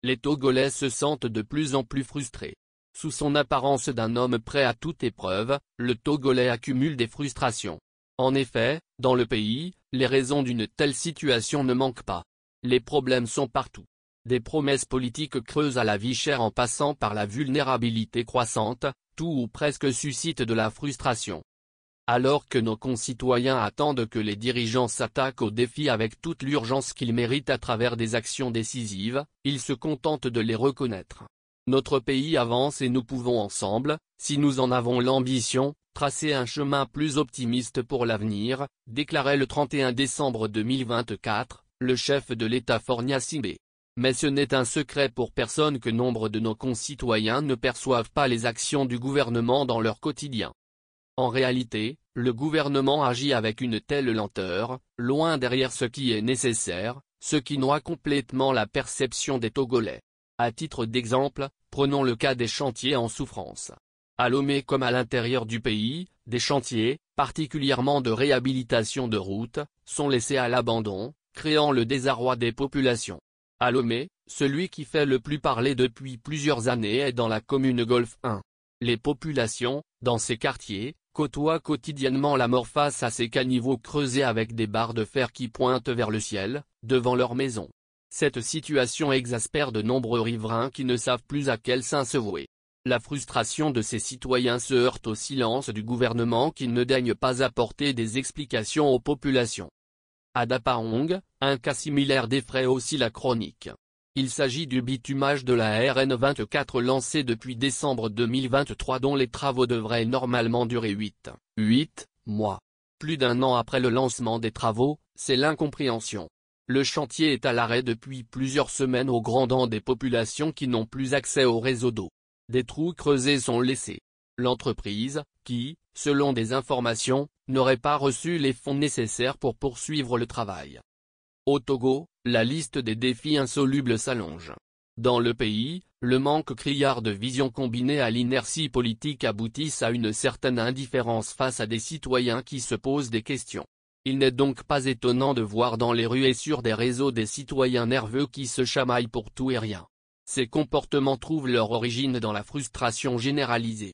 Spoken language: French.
les Togolais se sentent de plus en plus frustrés. Sous son apparence d'un homme prêt à toute épreuve, le Togolais accumule des frustrations. En effet, dans le pays, les raisons d'une telle situation ne manquent pas. Les problèmes sont partout. Des promesses politiques creuses à la vie chère en passant par la vulnérabilité croissante, tout ou presque suscite de la frustration. Alors que nos concitoyens attendent que les dirigeants s'attaquent aux défis avec toute l'urgence qu'ils méritent à travers des actions décisives, ils se contentent de les reconnaître. Notre pays avance et nous pouvons ensemble, si nous en avons l'ambition, tracer un chemin plus optimiste pour l'avenir, déclarait le 31 décembre 2024, le chef de l'État Fornia Sibé. Mais ce n'est un secret pour personne que nombre de nos concitoyens ne perçoivent pas les actions du gouvernement dans leur quotidien. En réalité, le gouvernement agit avec une telle lenteur, loin derrière ce qui est nécessaire, ce qui noie complètement la perception des Togolais. À titre d'exemple, prenons le cas des chantiers en souffrance. À Lomé comme à l'intérieur du pays, des chantiers, particulièrement de réhabilitation de routes, sont laissés à l'abandon, créant le désarroi des populations. À Lomé, celui qui fait le plus parler depuis plusieurs années est dans la commune Golfe 1. Les populations, dans ces quartiers, côtoient quotidiennement la mort face à ces caniveaux creusés avec des barres de fer qui pointent vers le ciel, devant leurs maisons. Cette situation exaspère de nombreux riverains qui ne savent plus à quel saint se vouer. La frustration de ces citoyens se heurte au silence du gouvernement qui ne daigne pas apporter des explications aux populations. À Dapahong, un cas similaire défraie aussi la chronique. Il s'agit du bitumage de la RN 24 lancé depuis décembre 2023 dont les travaux devraient normalement durer 8 mois. Plus d'un an après le lancement des travaux, c'est l'incompréhension. Le chantier est à l'arrêt depuis plusieurs semaines au grand dam des populations qui n'ont plus accès au réseau d'eau. Des trous creusés sont laissés. L'entreprise, qui, selon des informations, n'aurait pas reçu les fonds nécessaires pour poursuivre le travail. Au Togo, la liste des défis insolubles s'allonge. Dans le pays, le manque criard de vision combiné à l'inertie politique aboutissent à une certaine indifférence face à des citoyens qui se posent des questions. Il n'est donc pas étonnant de voir dans les rues et sur des réseaux des citoyens nerveux qui se chamaillent pour tout et rien. Ces comportements trouvent leur origine dans la frustration généralisée.